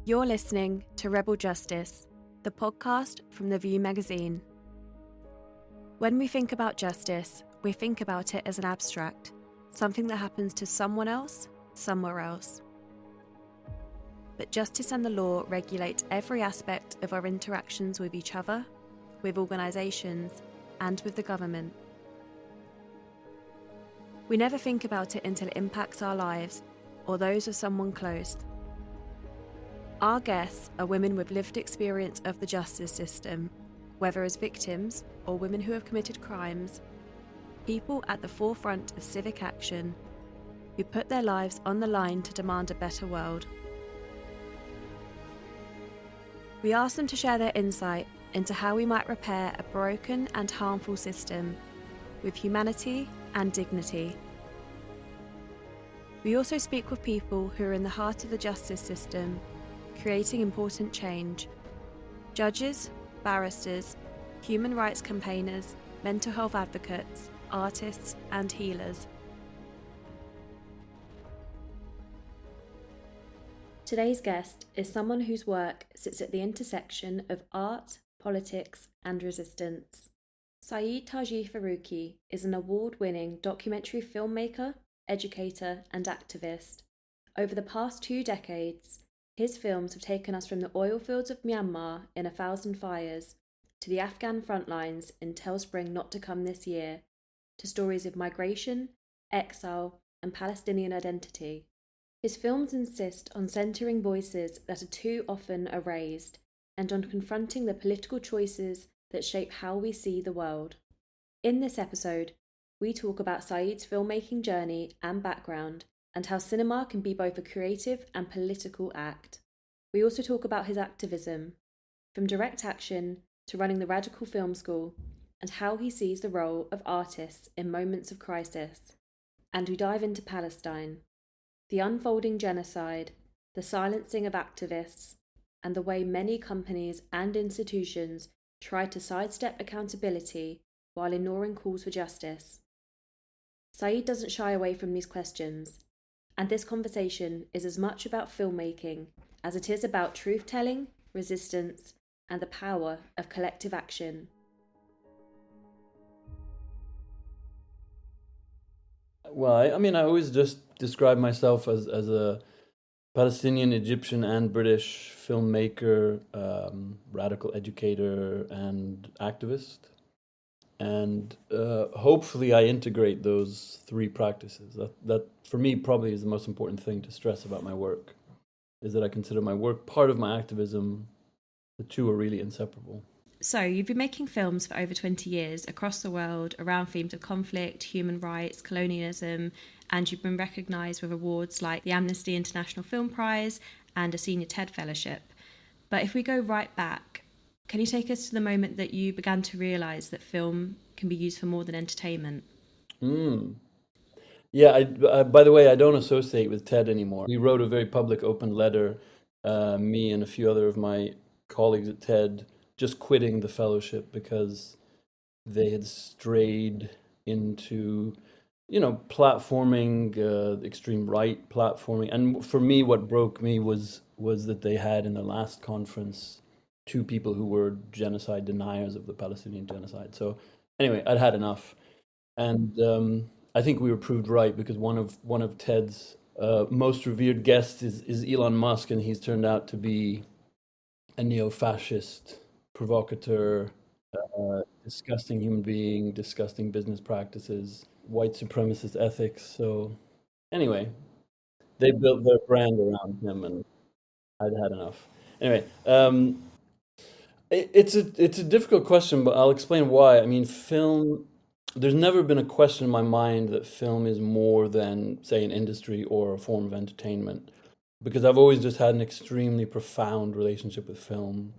You're listening to Rebel Justice, the podcast from The View magazine. When we think about justice, we think about it as an abstract, something that happens to someone else, somewhere else. But justice and the law regulate every aspect of our interactions with each other, with organisations, and with the government. We never think about it until it impacts our lives or those of someone close. Our guests are women with lived experience of the justice system, whether as victims or women who have committed crimes, people at the forefront of civic action who put their lives on the line to demand a better world. We ask them to share their insight into how we might repair a broken and harmful system with humanity and dignity. We also speak with people who are in the heart of the justice system, creating important change. Judges, barristers, human rights campaigners, mental health advocates, artists, and healers. Today's guest is someone whose work sits at the intersection of art, politics, and resistance. Saeed Taji Farouky is an award-winning documentary filmmaker, educator, and activist. Over the past 2 decades, his films have taken us from the oil fields of Myanmar in 1,000 Fires to the Afghan frontlines in Tell Spring Not to Come This Year, to stories of migration, exile, and Palestinian identity. His films insist on centering voices that are too often erased and on confronting the political choices that shape how we see the world. In this episode, we talk about Saeed's filmmaking journey and background, and how cinema can be both a creative and political act. We also talk about his activism, from direct action to running the Radical Film School, and how he sees the role of artists in moments of crisis. And we dive into Palestine, the unfolding genocide, the silencing of activists, and the way many companies and institutions try to sidestep accountability while ignoring calls for justice. Saeed doesn't shy away from these questions, and this conversation is as much about filmmaking as it is about truth-telling, resistance, and the power of collective action. Well, I always just describe myself as a Palestinian, Egyptian, and British filmmaker, radical educator, and activist. And hopefully I integrate those 3 practices. That, for me, probably is the most important thing to stress about my work, is that I consider my work part of my activism. The two are really inseparable. So, you've been making films for over 20 years across the world around themes of conflict, human rights, colonialism, and you've been recognised with awards like the Amnesty International Film Prize and a Senior TED Fellowship. But if we go right back, can you take us to the moment that you began to realise that film can be used for more than entertainment? Yeah, by the way, I don't associate with TED anymore. We wrote a very public open letter, me and a few other of my colleagues at TED, just quitting the fellowship because they had strayed into, platforming, extreme right platforming. And for me, what broke me was that they had in the last conference 2 people who were genocide deniers of the Palestinian genocide. So anyway, I'd had enough. And I think we were proved right because one of Ted's most revered guests is Elon Musk, and he's turned out to be a neo-fascist provocateur, disgusting human being, disgusting business practices, white supremacist ethics. So anyway, they built their brand around him, and I'd had enough. Anyway, it's a difficult question, but I'll explain why. I mean, film. There's never been a question in my mind that film is more than, say, an industry or a form of entertainment, because I've always just had an extremely profound relationship with film,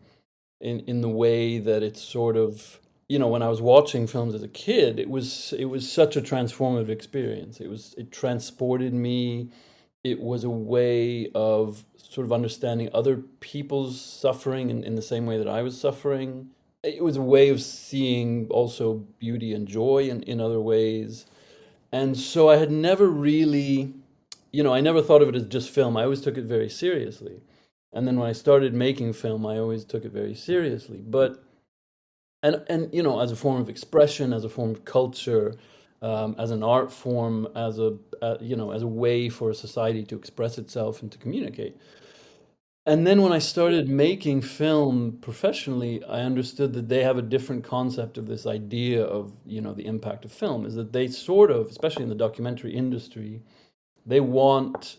in the way that it's sort of, when I was watching films as a kid, it was such a transformative experience. It transported me. It was a way of sort of understanding other people's suffering in the same way that I was suffering. It was a way of seeing also beauty and joy in other ways. And so I had never really, I never thought of it as just film. I always took it very seriously. And then when I started making film, I always took it very seriously. But and you know, as a form of expression, as a form of culture, as an art form, as a you know, as a way for a society to express itself and to communicate. And then when I started making film professionally, I understood that they have a different concept of this idea of, you know, the impact of film, is that they sort of, especially in the documentary industry, they want,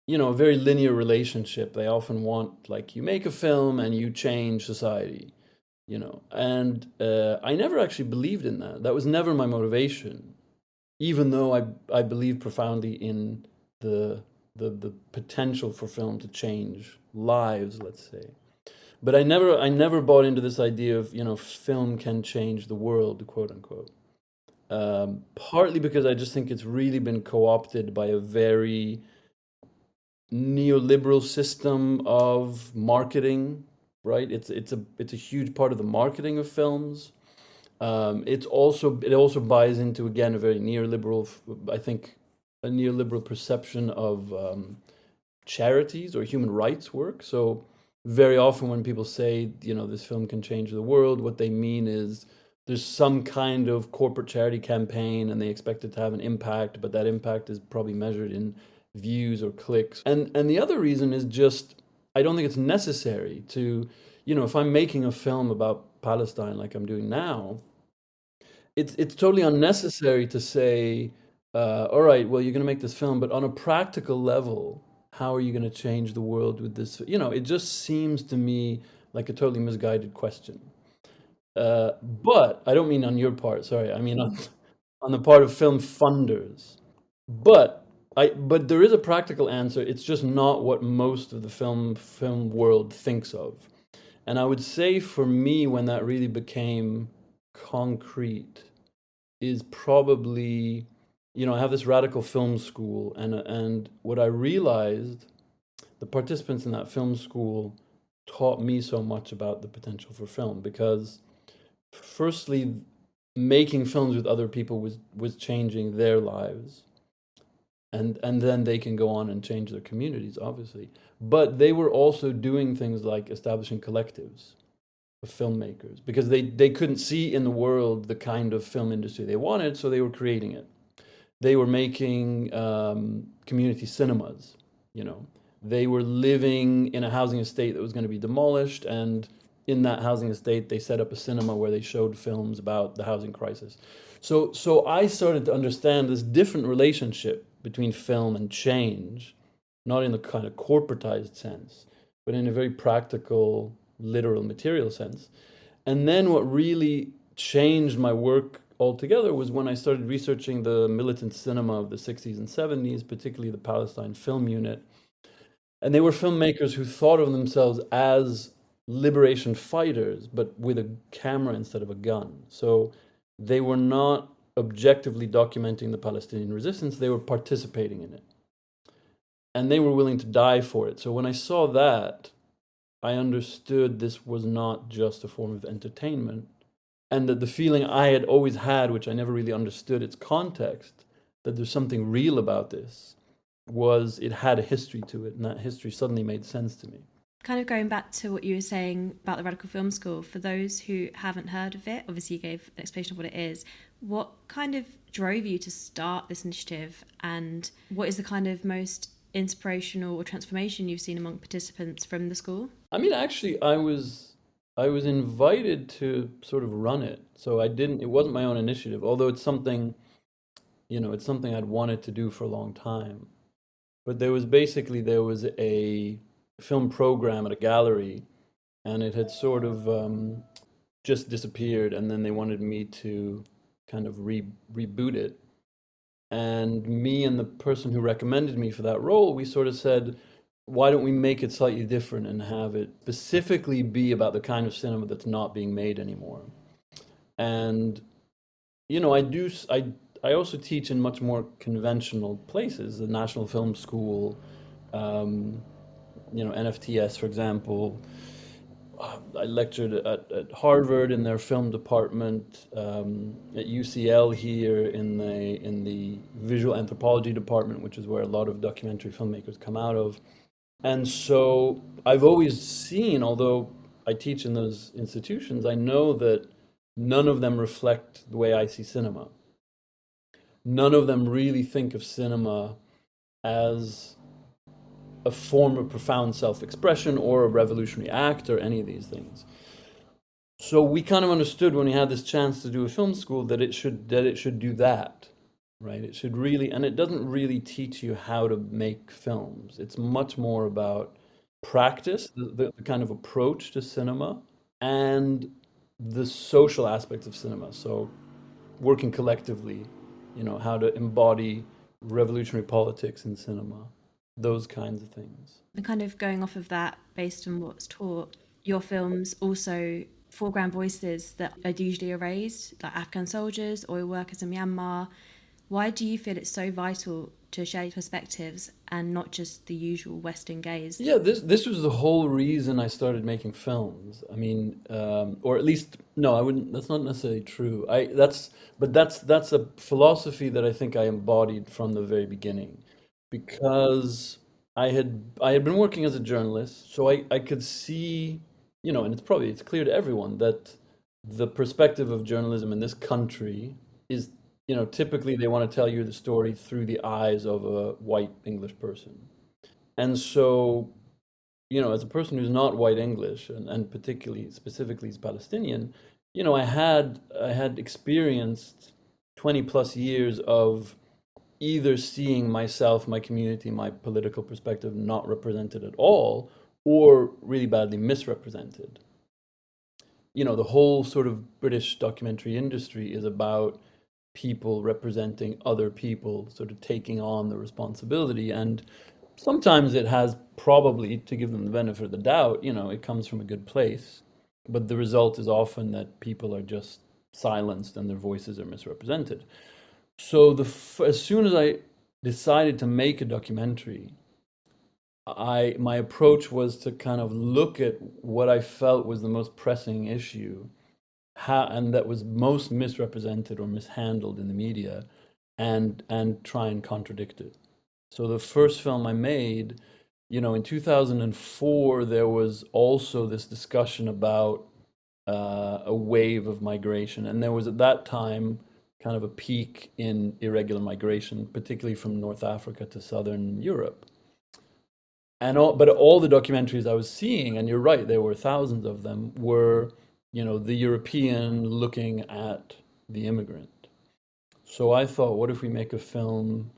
you know, a very linear relationship. They often want, like, you make a film and you change society, you know. And I never actually believed in that. That was never my motivation, even though I believe profoundly in the the potential for film to change lives, let's say. But I never bought into this idea of, you know, film can change the world, quote unquote. Partly because I just think it's really been co-opted by a very neoliberal system of marketing, right? It's a huge part of the marketing of films. It also buys into, again, a very neoliberal, I think, a neoliberal perception of charities or human rights work. So very often when people say, you know, this film can change the world, what they mean is there's some kind of corporate charity campaign and they expect it to have an impact, but that impact is probably measured in views or clicks. And the other reason is just I don't think it's necessary to, you know, if I'm making a film about Palestine like I'm doing now, it's totally unnecessary to say, all right, well, you're going to make this film, but on a practical level, how are you going to change the world with this? You know, it just seems to me like a totally misguided question. But I don't mean on your part, sorry. I mean on the part of film funders. But but there is a practical answer. It's just not what most of the film world thinks of. And I would say for me, when that really became concrete, is probably, you know, I have this radical film school, and what I realized, the participants in that film school taught me so much about the potential for film, because firstly, making films with other people was changing their lives, and then they can go on and change their communities, obviously. But they were also doing things like establishing collectives of filmmakers, because they couldn't see in the world the kind of film industry they wanted, so they were creating it. They were making community cinemas, you know. They were living in a housing estate that was going to be demolished, and in that housing estate, they set up a cinema where they showed films about the housing crisis. So I started to understand this different relationship between film and change, not in the kind of corporatized sense, but in a very practical, literal, material sense. And then what really changed my work altogether was when I started researching the militant cinema of the 60s and 70s, particularly the Palestine film unit. And they were filmmakers who thought of themselves as liberation fighters, but with a camera instead of a gun. So they were not objectively documenting the Palestinian resistance, they were participating in it. And they were willing to die for it. So when I saw that, I understood this was not just a form of entertainment, and that the feeling I had always had, which I never really understood its context, that there's something real about this, was it had a history to it, and that history suddenly made sense to me. Kind of going back to what you were saying about the Radical Film School, for those who haven't heard of it, obviously you gave an explanation of what it is. What kind of drove you to start this initiative, and what is the kind of most inspirational or transformation you've seen among participants from the school? I mean, actually, I was invited to sort of run it, so I didn't. It wasn't my own initiative, although it's something, you know, it's something I'd wanted to do for a long time. But there was a film program at a gallery, and it had sort of just disappeared, and then they wanted me to kind of reboot it. And me and the person who recommended me for that role, we sort of said, why don't we make it slightly different and have it specifically be about the kind of cinema that's not being made anymore? And you know, I also teach in much more conventional places, the National Film School, um, you know, NFTS, for example. I lectured at Harvard in their film department, at UCL here in the visual anthropology department, which is where a lot of documentary filmmakers come out of. And so I've always seen, although I teach in those institutions, I know that none of them reflect the way I see cinema. None of them really think of cinema as a form of profound self-expression or a revolutionary act or any of these things. So we kind of understood when we had this chance to do a film school that it should do that, right? It should really, and it doesn't really teach you how to make films. It's much more about practice, the kind of approach to cinema, and the social aspects of cinema. So working collectively, how to embody revolutionary politics in cinema, those kinds of things. And kind of going off of that, based on what's taught, your films also foreground voices that are usually erased, like Afghan soldiers, oil workers in Myanmar. Why do you feel it's so vital to share these perspectives and not just the usual Western gaze? Yeah, this was the whole reason I started making films. I mean, or at least no, I wouldn't. That's not necessarily true. But that's a philosophy that I think I embodied from the very beginning, because I had been working as a journalist, so I could see, and it's clear to everyone that the perspective of journalism in this country is, typically they want to tell you the story through the eyes of a white English person. And so, as a person who's not white English and particularly specifically as Palestinian, I had experienced 20 plus years of either seeing myself, my community, my political perspective not represented at all, or really badly misrepresented. The whole sort of British documentary industry is about people representing other people, sort of taking on the responsibility. And sometimes it has, probably, to give them the benefit of the doubt, it comes from a good place. But the result is often that people are just silenced and their voices are misrepresented. So as soon as I decided to make a documentary, my approach was to kind of look at what I felt was the most pressing issue, and that was most misrepresented or mishandled in the media, and try and contradict it. So the first film I made, in 2004, there was also this discussion about a wave of migration, and there was at that time kind of a peak in irregular migration, particularly from North Africa to Southern Europe. But all the documentaries I was seeing, and you're right, there were thousands of them, were, the European looking at the immigrant. So I thought, what if we make a film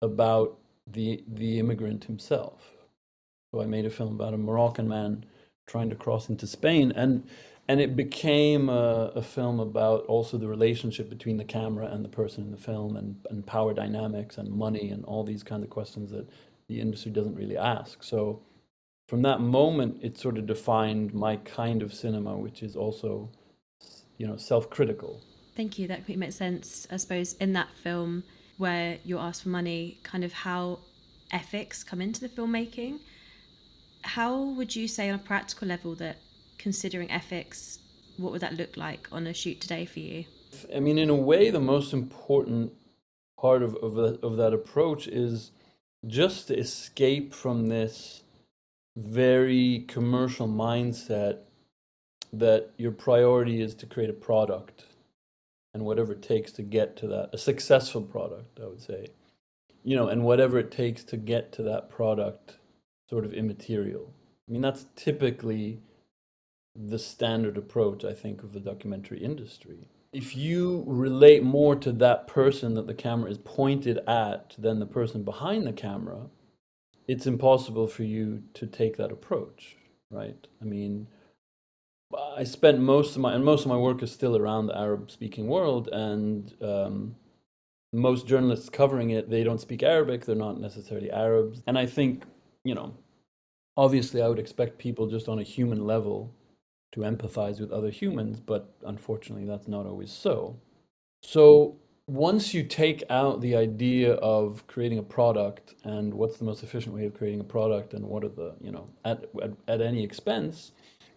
about the immigrant himself? So I made a film about a Moroccan man trying to cross into Spain, and it became a film about also the relationship between the camera and the person in the film, and power dynamics and money and all these kinds of questions that the industry doesn't really ask. So from that moment, it sort of defined my kind of cinema, which is also, self-critical. Thank you. That completely makes sense. I suppose in that film where you're asked for money, kind of how ethics come into the filmmaking. How would you say on a practical level that considering ethics, what would that look like on a shoot today for you? I mean, in a way, the most important part of that approach is just to escape from this very commercial mindset that your priority is to create a product, and whatever it takes to get to that, a successful product, I would say, and whatever it takes to get to that product, sort of immaterial. I mean, that's typically the standard approach, I think, of the documentary industry. If you relate more to that person that the camera is pointed at than the person behind the camera, it's impossible for you to take that approach, right? I mean, I spent most of my work is still around the Arab-speaking world, and most journalists covering it, they don't speak Arabic, they're not necessarily Arabs. And I think, you know, obviously I would expect people just on a human level to empathize with other humans, but unfortunately that's not always so. So once you take out the idea of creating a product and what's the most efficient way of creating a product and what are the, at any expense,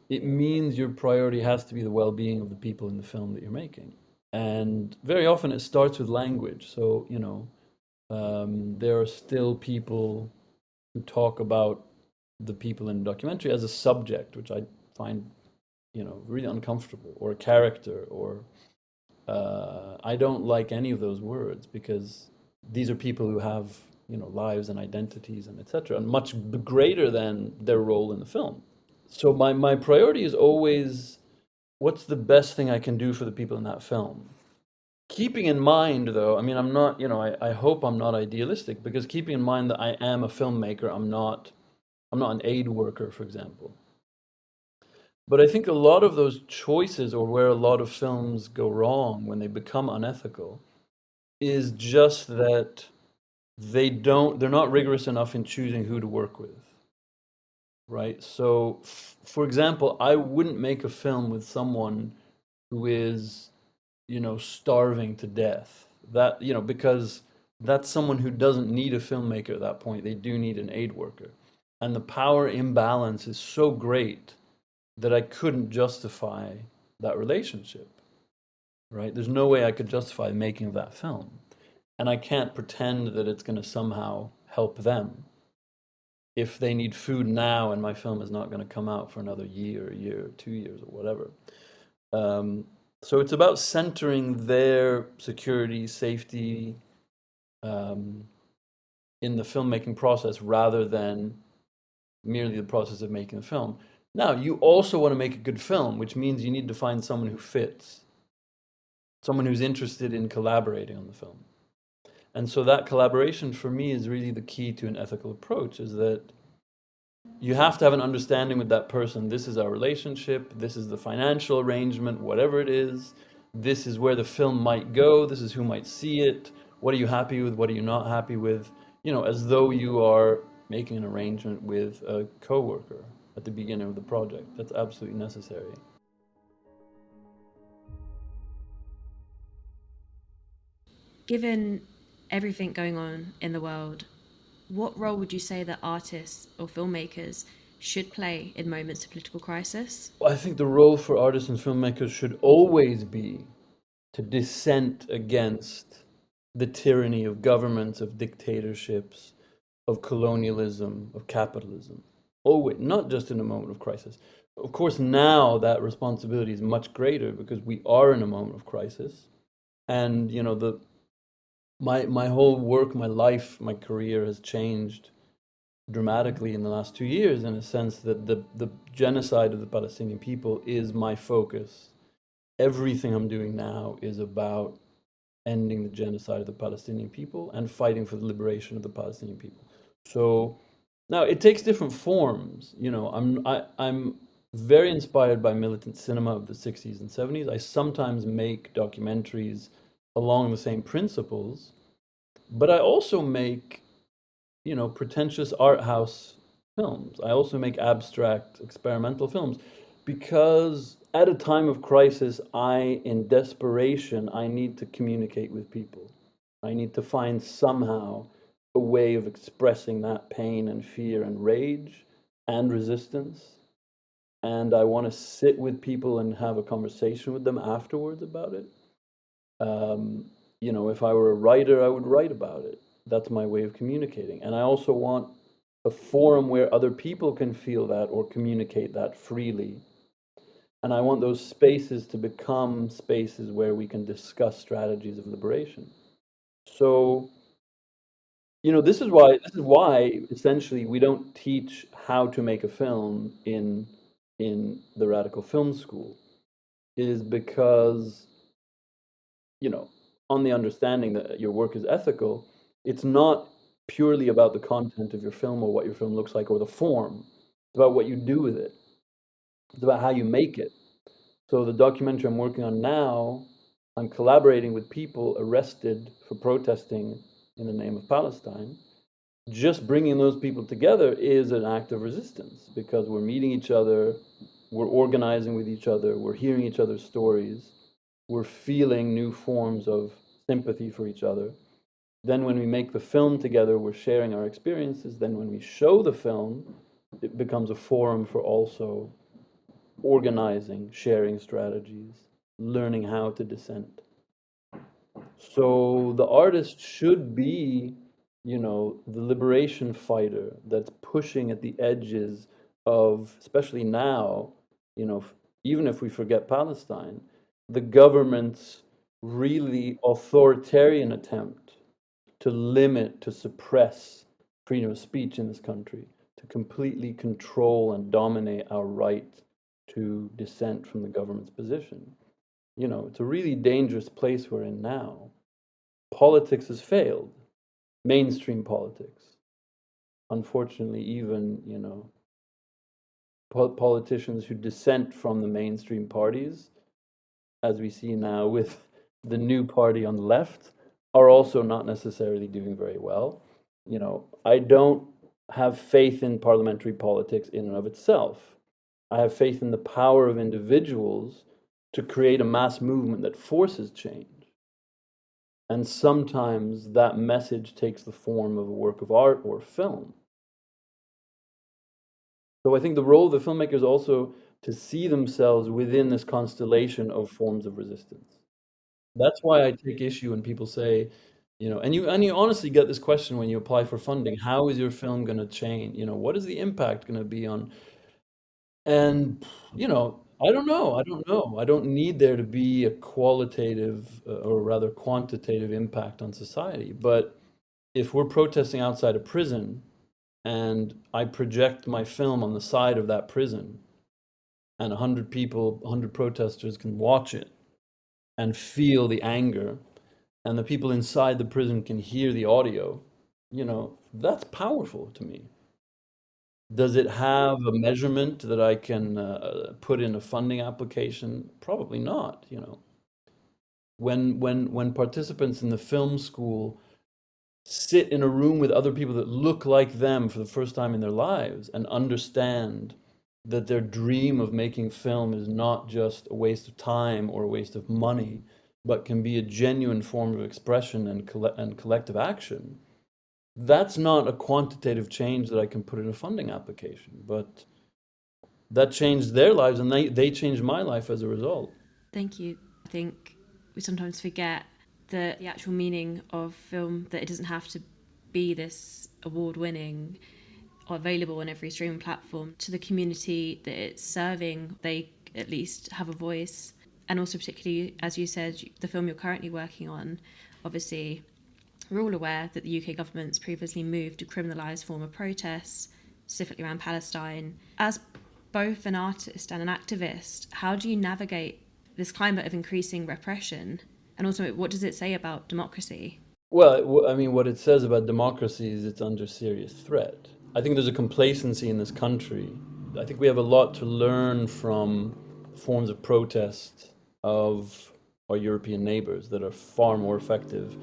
it means your priority has to be the well-being of the people in the film that you're making. And very often it starts with language. So, there are still people who talk about the people in the documentary as a subject, which I find, really uncomfortable, or a character, or I don't like any of those words, because these are people who have, lives and identities and etc., and much greater than their role in the film. So my priority is always, what's the best thing I can do for the people in that film? Keeping in mind, though, I mean, I'm not, I hope I'm not idealistic, because keeping in mind that I am a filmmaker, I'm not an aid worker, for example. But I think a lot of those choices, or where a lot of films go wrong when they become unethical, is just that they're not rigorous enough in choosing who to work with, right? So, for example, I wouldn't make a film with someone who is, starving to death. That, because that's someone who doesn't need a filmmaker at that point. They do need an aid worker. And the power imbalance is so great that I couldn't justify that relationship, right? There's no way I could justify the making of that film. And I can't pretend that it's going to somehow help them if they need food now and my film is not going to come out for another year, 2 years, or whatever. So it's about centering their security, safety, in the filmmaking process, rather than merely the process of making a film. Now, you also want to make a good film, which means you need to find someone who fits, someone who's interested in collaborating on the film. And so that collaboration for me is really the key to an ethical approach, is that you have to have an understanding with that person. This is our relationship, this is the financial arrangement, whatever it is, this is where the film might go, this is who might see it, what are you happy with, what are you not happy with, as though you are making an arrangement with a coworker at the beginning of the project. That's absolutely necessary. Given everything going on in the world, what role would you say that artists or filmmakers should play in moments of political crisis? I think the role for artists and filmmakers should always be to dissent against the tyranny of governments, of dictatorships, of colonialism, of capitalism. Always, not just in a moment of crisis. Of course, now that responsibility is much greater, because we are in a moment of crisis. And, my whole work, my life, my career has changed dramatically in the last 2 years, in a sense that the genocide of the Palestinian people is my focus. Everything I'm doing now is about ending the genocide of the Palestinian people and fighting for the liberation of the Palestinian people. So now it takes different forms. I'm very inspired by militant cinema of the 60s and 70s. I sometimes make documentaries along the same principles, but I also make, pretentious art house films. I also make abstract experimental films, because at a time of crisis, in desperation, I need to communicate with people. I need to find somehow a way of expressing that pain and fear and rage and resistance. And I want to sit with people and have a conversation with them afterwards about it. If I were a writer, I would write about it. That's my way of communicating. And I also want a forum where other people can feel that or communicate that freely. And I want those spaces to become spaces where we can discuss strategies of liberation. So, this is why essentially we don't teach how to make a film in the radical film school, is because, on the understanding that your work is ethical, it's not purely about the content of your film or what your film looks like or the form. It's about what you do with it. It's about how you make it. So the documentary I'm working on now, I'm collaborating with people arrested for protesting in the name of Palestine. Just bringing those people together is an act of resistance, because we're meeting each other, we're organizing with each other, we're hearing each other's stories, we're feeling new forms of sympathy for each other. Then when we make the film together, we're sharing our experiences. Then when we show the film, it becomes a forum for also organizing, sharing strategies, learning how to dissent. So the artist should be the liberation fighter that's pushing at the edges of, especially now, even if we forget Palestine, the government's really authoritarian attempt to limit, to suppress freedom of speech in this country, to completely control and dominate our right to dissent from the government's position. It's a really dangerous place we're in now. Politics has failed, mainstream politics. Unfortunately, even, politicians who dissent from the mainstream parties, as we see now with the new party on the left, are also not necessarily doing very well. I don't have faith in parliamentary politics in and of itself. I have faith in the power of individuals to create a mass movement that forces change. And sometimes that message takes the form of a work of art or film. So I think the role of the filmmaker is also to see themselves within this constellation of forms of resistance. That's why I take issue when people say, and you honestly get this question when you apply for funding, how is your film going to change? What is the impact going to be on? And, I don't know. I don't know. I don't need there to be a qualitative or rather quantitative impact on society. But if we're protesting outside a prison and I project my film on the side of that prison and 100 people, 100 protesters can watch it and feel the anger, and the people inside the prison can hear the audio, that's powerful to me. Does it have a measurement that I can put in a funding application? Probably not, When participants in the film school sit in a room with other people that look like them for the first time in their lives and understand that their dream of making film is not just a waste of time or a waste of money, but can be a genuine form of expression and collective action. That's not a quantitative change that I can put in a funding application, but that changed their lives and they changed my life as a result. Thank you. I think we sometimes forget the actual meaning of film, that it doesn't have to be this award winning or available on every streaming platform. To the community that it's serving, they at least have a voice. And also, particularly, as you said, the film you're currently working on, obviously, we're all aware that the UK government's previously moved to criminalise former protests, specifically around Palestine. As both an artist and an activist, how do you navigate this climate of increasing repression? And also, what does it say about democracy? Well, I mean, what it says about democracy is it's under serious threat. I think there's a complacency in this country. I think we have a lot to learn from forms of protest of our European neighbors that are far more effective.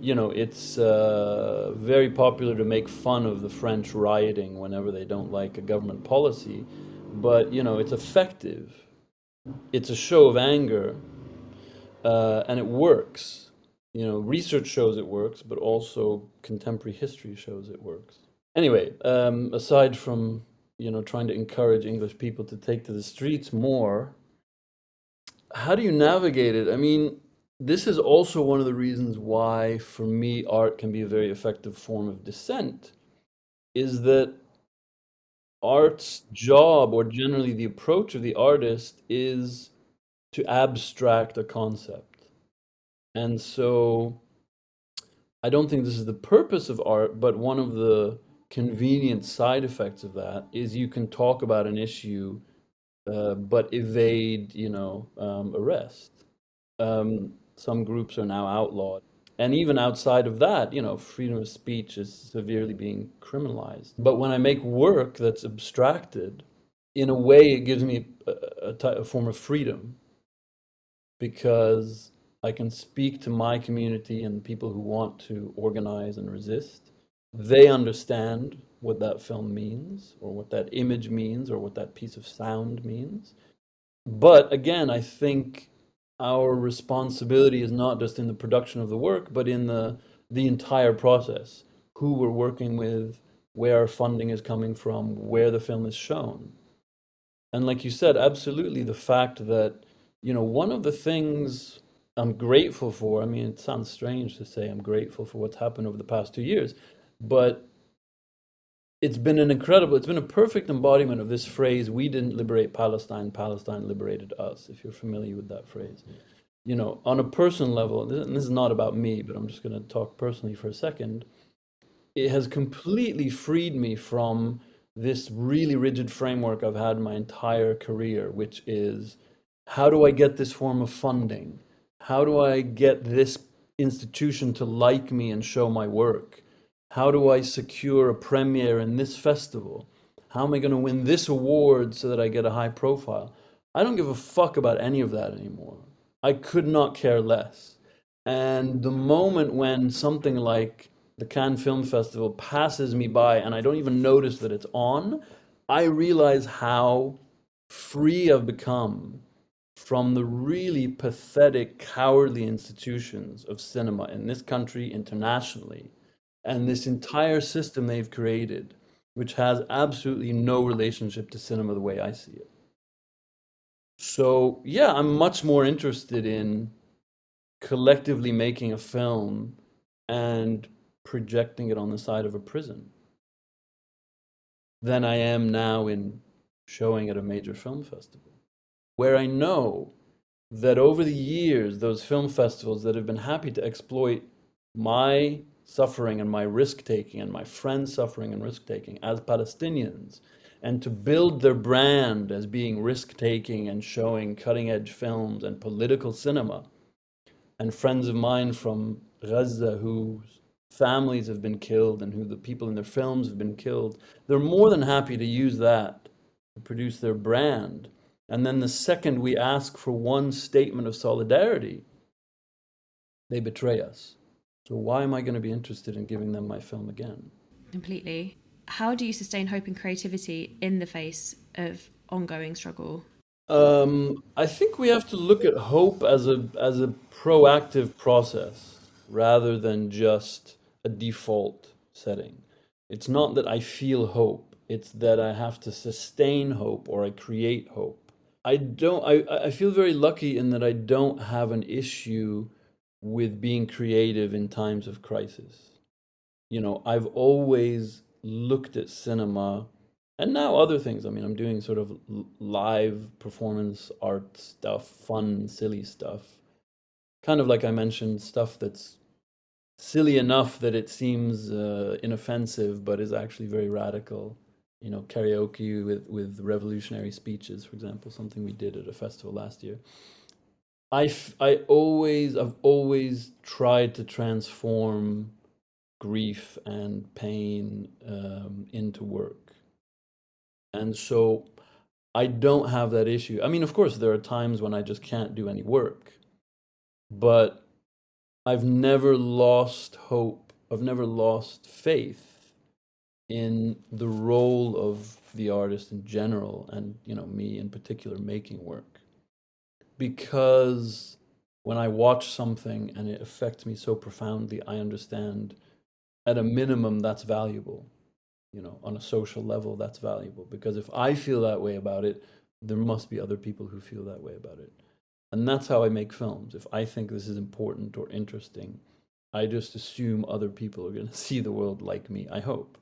It's very popular to make fun of the French rioting whenever they don't like a government policy, but it's effective. It's a show of anger, and it works. Research shows it works, but also contemporary history shows it works. Anyway, aside from trying to encourage English people to take to the streets more, how do you navigate it? I mean, this is also one of the reasons why, for me, art can be a very effective form of dissent, is that art's job, or generally the approach of the artist, is to abstract a concept. And so I don't think this is the purpose of art, but one of the convenient side effects of that is you can talk about an issue, but evade, arrest. Some groups are now outlawed. And even outside of that, freedom of speech is severely being criminalized. But when I make work that's abstracted, in a way, it gives me a form of freedom because I can speak to my community and people who want to organize and resist. They understand what that film means, or what that image means, or what that piece of sound means. But again, I think our responsibility is not just in the production of the work, but in the entire process. Who we're working with, where our funding is coming from, where the film is shown. And like you said, absolutely the fact that, one of the things I'm grateful for. I mean, it sounds strange to say I'm grateful for what's happened over the past 2 years, but it's been a perfect embodiment of this phrase, we didn't liberate Palestine, Palestine liberated us, if you're familiar with that phrase. You know, on a personal level, and this is not about me, but I'm just going to talk personally for a second. It has completely freed me from this really rigid framework I've had my entire career, which is how do I get this form of funding? How do I get this institution to like me and show my work? How do I secure a premiere in this festival? How am I going to win this award so that I get a high profile? I don't give a fuck about any of that anymore. I could not care less. And the moment when something like the Cannes Film Festival passes me by and I don't even notice that it's on, I realize how free I've become from the really pathetic, cowardly institutions of cinema in this country, internationally, and this entire system they've created, which has absolutely no relationship to cinema the way I see it. So, yeah, I'm much more interested in collectively making a film and projecting it on the side of a prison than I am now in showing at a major film festival, where I know that over the years, those film festivals that have been happy to exploit my suffering and my risk taking and my friends' suffering and risk taking as Palestinians, and to build their brand as being risk taking and showing cutting edge films and political cinema, and friends of mine from Gaza whose families have been killed and who the people in their films have been killed, they're more than happy to use that to produce their brand. And then the second we ask for one statement of solidarity, they betray us. So why am I going to be interested in giving them my film again? Completely. How do you sustain hope and creativity in the face of ongoing struggle? I think we have to look at hope as a proactive process rather than just a default setting. It's not that I feel hope, it's that I have to sustain hope or I create hope. I feel very lucky in that I don't have an issue with being creative in times of crisis. You know, I've always looked at cinema and now other things. I mean, I'm doing sort of live performance art stuff, fun, silly stuff. Kind of like I mentioned, stuff that's silly enough that it seems inoffensive, but is actually very radical. You know, karaoke with revolutionary speeches, for example, something we did at a festival last year. I've always tried to transform grief and pain into work. And so I don't have that issue. I mean, of course, there are times when I just can't do any work, but I've never lost hope. I've never lost faith in the role of the artist in general and, you know, me in particular making work. Because when I watch something and it affects me so profoundly, I understand at a minimum that's valuable. You know, on a social level, that's valuable because if I feel that way about it, there must be other people who feel that way about it. And that's how I make films. If I think this is important or interesting, I just assume other people are going to see the world like me, I hope.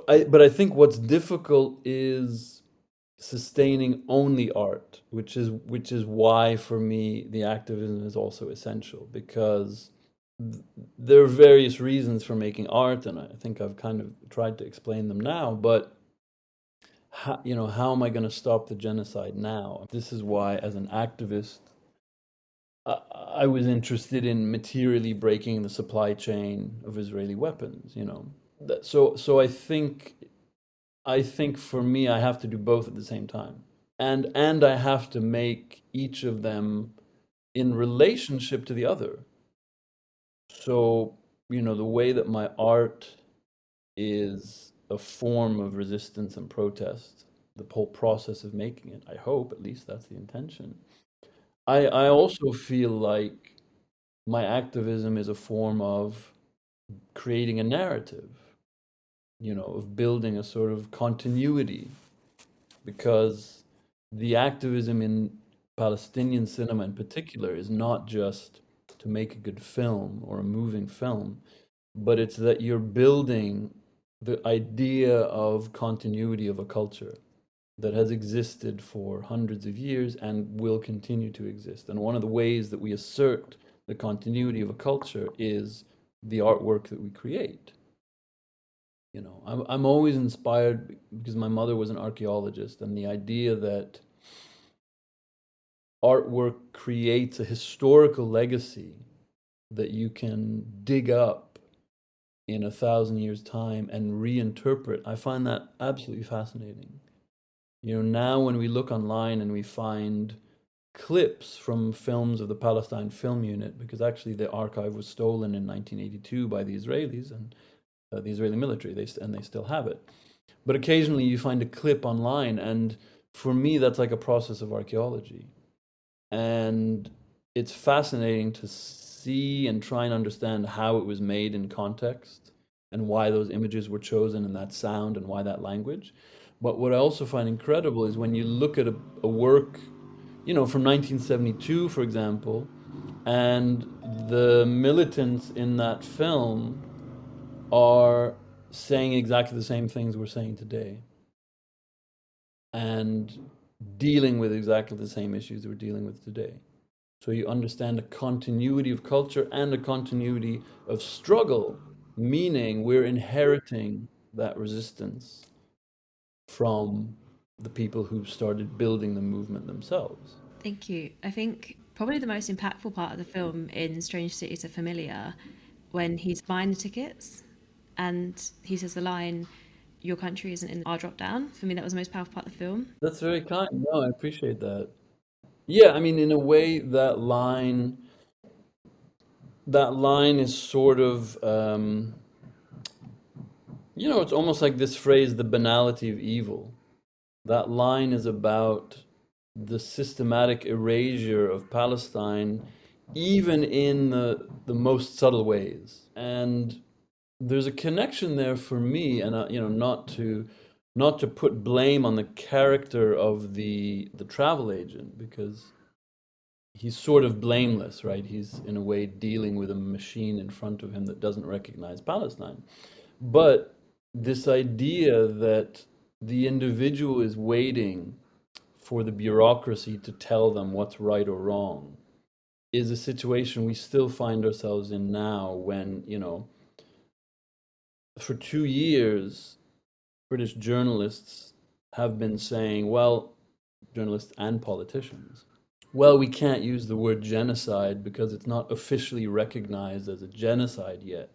But I think what's difficult is sustaining only art, which is why for me the activism is also essential because there are various reasons for making art, and I think I've kind of tried to explain them now. But how am I going to stop the genocide now? This is why, as an activist, I was interested in materially breaking the supply chain of Israeli weapons. You know, so I think for me, I have to do both at the same time, and I have to make each of them in relationship to the other. So, you know, the way that my art is a form of resistance and protest, the whole process of making it, I hope, at least that's the intention. I also feel like my activism is a form of creating a narrative, you know, of building a sort of continuity because the activism Palestinian cinema in particular is not just to make a good film or a moving film, but it's that you're building the idea of continuity of a culture that has existed for hundreds of years and will continue to exist. And one of the ways that we assert the continuity of a culture is the artwork that we create. You know, I'm always inspired because my mother was an archaeologist, and the idea that artwork creates a historical legacy that you can dig up in 1,000 years' time and reinterpret, I find that absolutely fascinating. You know, now when we look online and we find clips from films of the Palestine Film Unit, because actually the archive was stolen in 1982 by the Israelis and the Israeli military, and they still have it. But occasionally you find a clip online, and for me, that's like a process of archaeology. And it's fascinating to see and try and understand how it was made in context and why those images were chosen and that sound and why that language. But what I also find incredible is when you look at a work, you know, from 1972, for example, and the militants in that film are saying exactly the same things we're saying today and dealing with exactly the same issues we're dealing with today. So you understand a continuity of culture and a continuity of struggle, meaning we're inheriting that resistance from the people who started building the movement themselves. Thank you. I think probably the most impactful part of the film in Strange Cities Are Familiar, when he's buying the tickets and he says the line, "Your country isn't in our drop down." For me, that was the most powerful part of the film. That's very kind. No, I appreciate that. Yeah, I mean, in a way, that line is sort of, you know, it's almost like this phrase, the banality of evil. That line is about the systematic erasure of Palestine, even in the most subtle ways. And there's a connection there for me, and you know, not to put blame on the character of the travel agent, because he's sort of blameless, right? He's in a way dealing with a machine in front of him that doesn't recognize Palestine. But this idea that the individual is waiting for the bureaucracy to tell them what's right or wrong is a situation we still find ourselves in now when, you know, for 2 years, British journalists have been saying, well, journalists and politicians, well, we can't use the word genocide because it's not officially recognized as a genocide yet.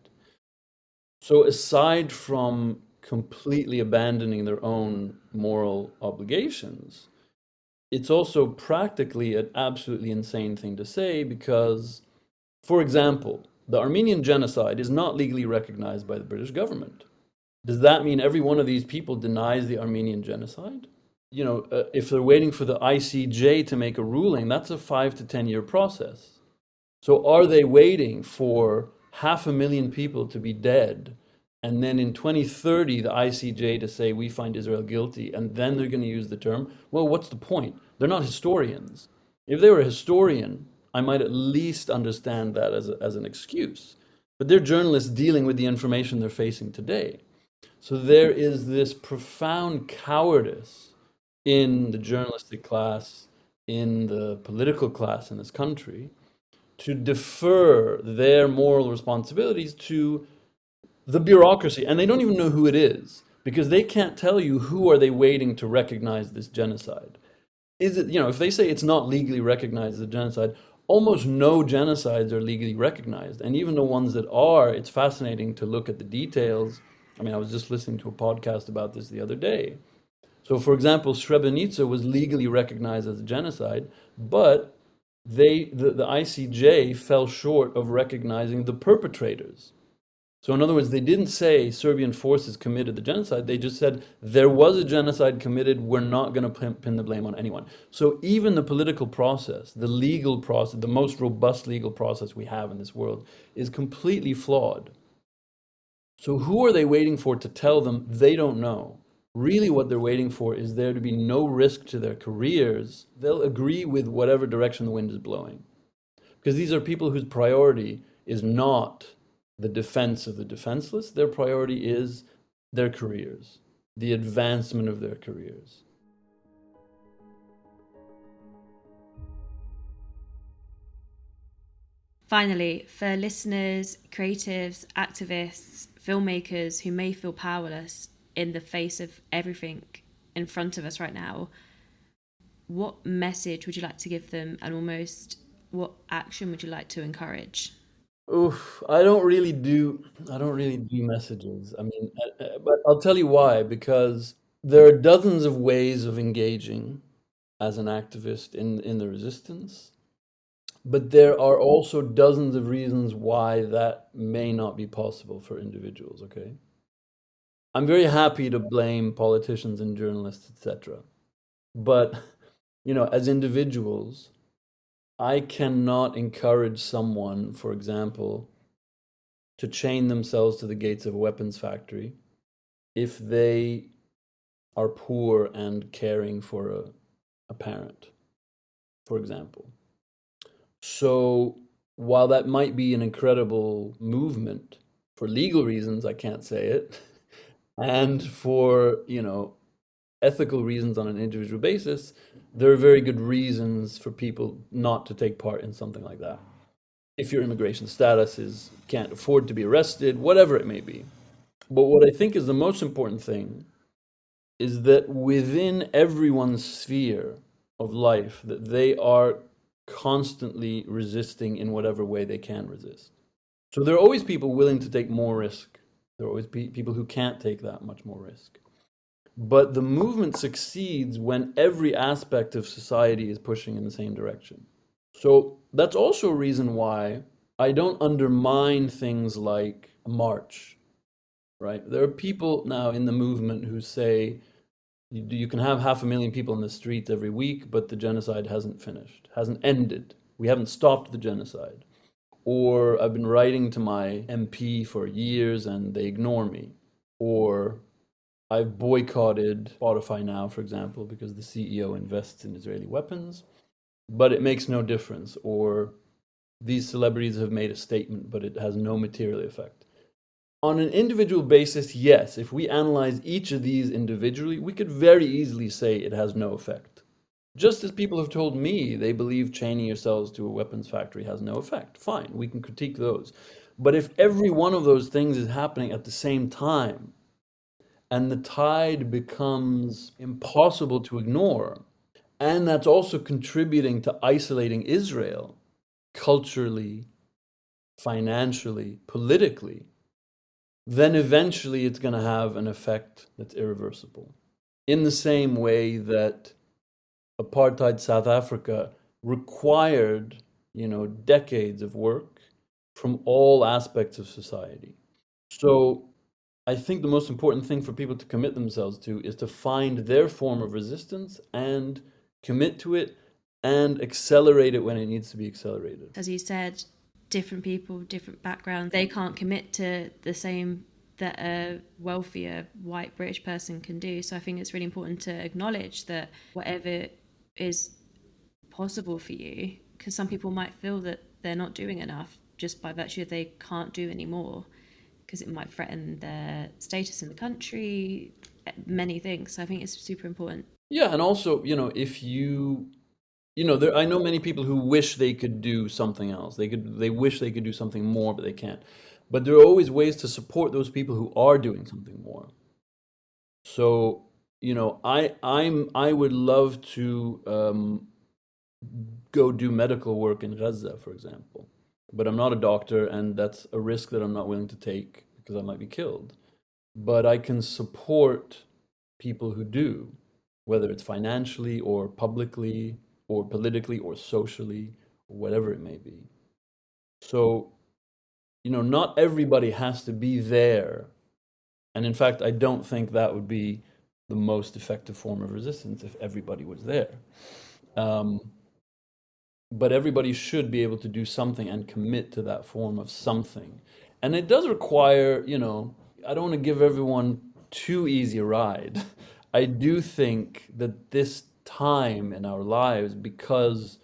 So aside from completely abandoning their own moral obligations, it's also practically an absolutely insane thing to say because, for example, the Armenian genocide is not legally recognized by the British government. Does that mean every one of these people denies the Armenian genocide? You know, if they're waiting for the ICJ to make a ruling, that's a 5 to 10 year process. So are they waiting for 500,000 people to be dead, and then in 2030 the ICJ to say we find Israel guilty, and then they're going to use the term? Well, what's the point? They're not historians. If they were a historian, I might at least understand that as an excuse. But they're journalists dealing with the information they're facing today. So there is this profound cowardice in the journalistic class, in the political class in this country, to defer their moral responsibilities to the bureaucracy. And they don't even know who it is, because they can't tell you who are they waiting to recognize this genocide. Is it, you know, if they say it's not legally recognized as a genocide, almost no genocides are legally recognized. And even the ones that are, it's fascinating to look at the details. I mean, I was just listening to a podcast about this the other day. So, for example, Srebrenica was legally recognized as a genocide, but the ICJ fell short of recognizing the perpetrators. So, in other words, they didn't say Serbian forces committed the genocide. They just said there was a genocide committed. We're not going to pin the blame on anyone. So, even the political process, the legal process, the most robust legal process we have in this world, is completely flawed. So, who are they waiting for to tell them? They don't know. Really, what they're waiting for is there to be no risk to their careers. They'll agree with whatever direction the wind is blowing. Because these are people whose priority is not the defense of the defenseless, their priority is their careers, the advancement of their careers. Finally, for listeners, creatives, activists, filmmakers who may feel powerless in the face of everything in front of us right now, what message would you like to give them, and almost what action would you like to encourage? Oof, I don't really do messages. I mean, but I'll tell you why, because there are dozens of ways of engaging as an activist in the resistance, but there are also dozens of reasons why that may not be possible for individuals, okay? I'm very happy to blame politicians and journalists, etc. But, as individuals, I cannot encourage someone, for example, to chain themselves to the gates of a weapons factory if they are poor and caring for a parent, for example. So while that might be an incredible movement, for legal reasons, I can't say it, and for, ethical reasons on an individual basis, there are very good reasons for people not to take part in something like that. If your immigration status is can't afford to be arrested, whatever it may be. But what I think is the most important thing is that within everyone's sphere of life, that they are constantly resisting in whatever way they can resist. So there are always people willing to take more risk. There are always people who can't take that much more risk. But the movement succeeds when every aspect of society is pushing in the same direction. So that's also a reason why I don't undermine things like a march, right? There are people now in the movement who say you can have 500,000 people in the streets every week, but the genocide hasn't finished, hasn't ended. We haven't stopped the genocide. Or I've been writing to my MP for years and they ignore me. Or I've boycotted Spotify now, for example, because the CEO invests in Israeli weapons, but it makes no difference. Or these celebrities have made a statement, but it has no material effect. On an individual basis, yes, if we analyze each of these individually, we could very easily say it has no effect. Just as people have told me they believe chaining yourselves to a weapons factory has no effect. Fine, we can critique those. But if every one of those things is happening at the same time, and the tide becomes impossible to ignore, and that's also contributing to isolating Israel culturally, financially, politically, then eventually it's going to have an effect that's irreversible. In the same way that apartheid South Africa required, decades of work from all aspects of society. So I think the most important thing for people to commit themselves to is to find their form of resistance and commit to it and accelerate it when it needs to be accelerated. As you said, different people, different backgrounds, they can't commit to the same that a wealthier white British person can do. So I think it's really important to acknowledge that whatever is possible for you, because some people might feel that they're not doing enough just by virtue of they can't do any more, because it might threaten their status in the country, many things. So I think it's super important. Yeah, and also, if I know many people who wish they could do something else. They wish they could do something more, but they can't. But there are always ways to support those people who are doing something more. So, I would love to go do medical work in Gaza, for example. But I'm not a doctor, and that's a risk that I'm not willing to take because I might be killed. But I can support people who do, whether it's financially or publicly or politically or socially, or whatever it may be. So, not everybody has to be there. And in fact, I don't think that would be the most effective form of resistance if everybody was there. Um, but everybody should be able to do something and commit to that form of something. And it does require, I don't want to give everyone too easy a ride. I do think that this time in our lives, because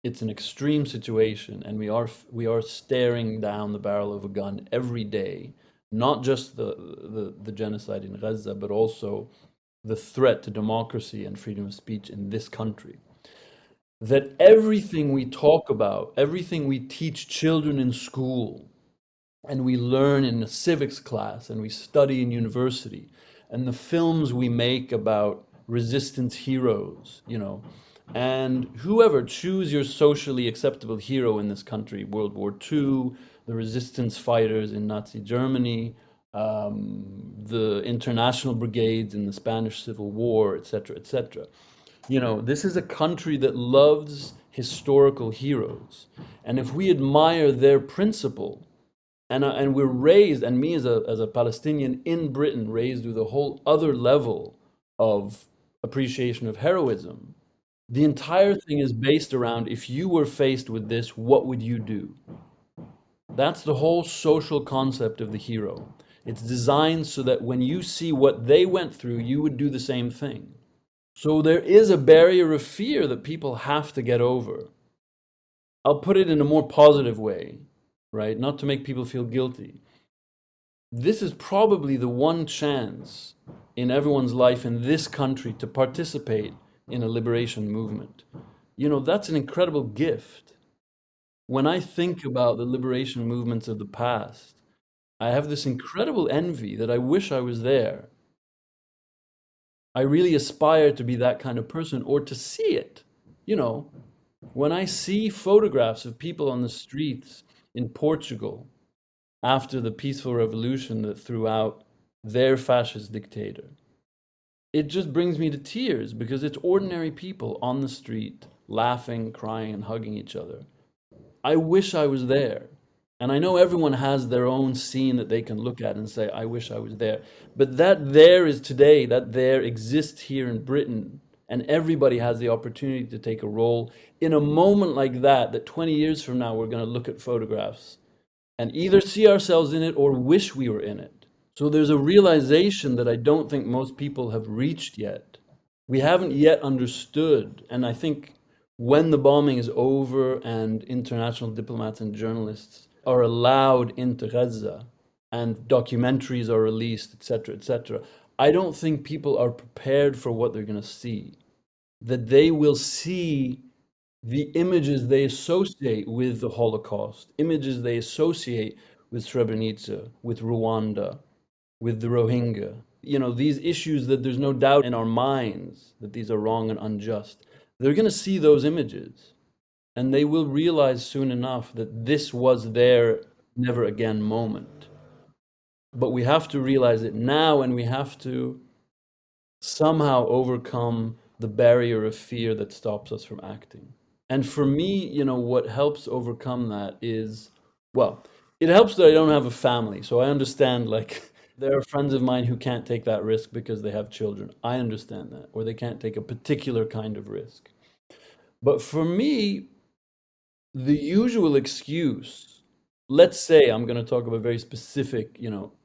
it's an extreme situation and we are staring down the barrel of a gun every day, not just the genocide in Gaza, but also the threat to democracy and freedom of speech in this country. That everything we talk about, everything we teach children in school, and we learn in a civics class, and we study in university, and the films we make about resistance heroes, and whoever, choose your socially acceptable hero in this country, World War II, the resistance fighters in Nazi Germany, the international brigades in the Spanish Civil War, etc., etc. This is a country that loves historical heroes. And if we admire their principle, and we're raised, and me as a Palestinian in Britain, raised with a whole other level of appreciation of heroism, the entire thing is based around, if you were faced with this, what would you do? That's the whole social concept of the hero. It's designed so that when you see what they went through, you would do the same thing. So there is a barrier of fear that people have to get over. I'll put it in a more positive way, right? Not to make people feel guilty. This is probably the one chance in everyone's life in this country to participate in a liberation movement. That's an incredible gift. When I think about the liberation movements of the past, I have this incredible envy that I wish I was there. I really aspire to be that kind of person, or to see it. When I see photographs of people on the streets in Portugal after the peaceful revolution that threw out their fascist dictator, it just brings me to tears, because it's ordinary people on the street laughing, crying, and hugging each other. I wish I was there. And I know everyone has their own scene that they can look at and say, I wish I was there. But that there is today, that there exists here in Britain. And everybody has the opportunity to take a role in a moment like that 20 years from now, we're going to look at photographs and either see ourselves in it or wish we were in it. So there's a realization that I don't think most people have reached yet. We haven't yet understood. And I think when the bombing is over and international diplomats and journalists are allowed into Gaza and documentaries are released, etc., etc., I don't think people are prepared for what they're going to see. That they will see the images they associate with the Holocaust, images they associate with Srebrenica, with Rwanda, with the Rohingya. These issues that there's no doubt in our minds that these are wrong and unjust. They're going to see those images, and they will realize soon enough that this was their never again moment. But we have to realize it now, and we have to somehow overcome the barrier of fear that stops us from acting. And for me, what helps overcome that is, well, it helps that I don't have a family. So I understand, like, there are friends of mine who can't take that risk because they have children. I understand that. Or they can't take a particular kind of risk. But for me, the usual excuse, let's say I'm going to talk about very specific,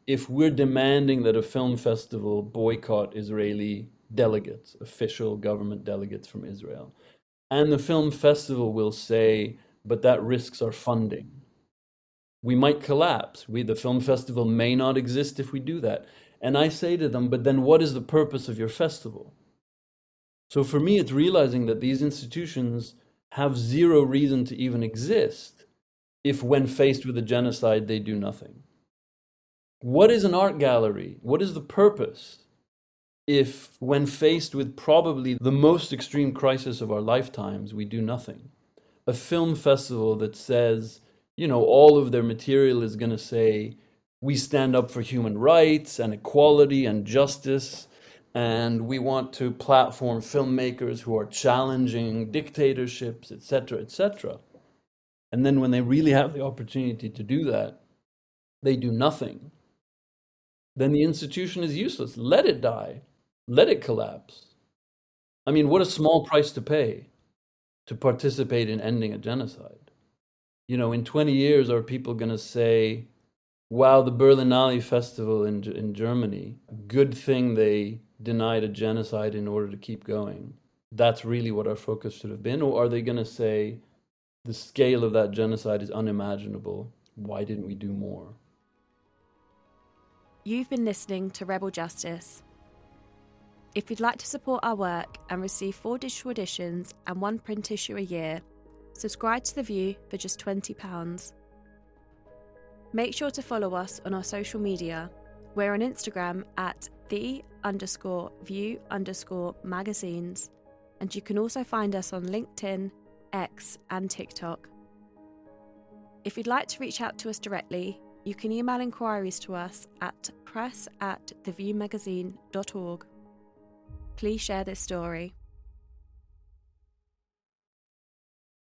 if we're demanding that a film festival boycott Israeli delegates, official government delegates from Israel, and the film festival will say, but that risks our funding. We might collapse. The film festival may not exist if we do that. And I say to them, but then what is the purpose of your festival? So for me, it's realizing that these institutions have zero reason to even exist if, when faced with a genocide, they do nothing. What is an art gallery? What is the purpose if, when faced with probably the most extreme crisis of our lifetimes, we do nothing? A film festival that says, all of their material is going to say, we stand up for human rights and equality and justice, and we want to platform filmmakers who are challenging dictatorships, etc., etc. And then when they really have the opportunity to do that, they do nothing. Then the institution is useless. Let it die. Let it collapse. I mean, what a small price to pay to participate in ending a genocide. In 20 years, are people going to say, wow, the Berlinale Festival in Germany, good thing they denied a genocide in order to keep going. That's really what our focus should have been? Or are they going to say the scale of that genocide is unimaginable? Why didn't we do more? You've been listening to Rebel Justice. If you'd like to support our work and receive 4 digital editions and 1 print issue a year, subscribe to The View for just £20. Make sure to follow us on our social media. We're on Instagram at @the_view_magazines, and you can also find us on LinkedIn, X and TikTok. If you'd like to reach out to us directly, you can email inquiries to us at press@theviewmagazine.org. Please share this story.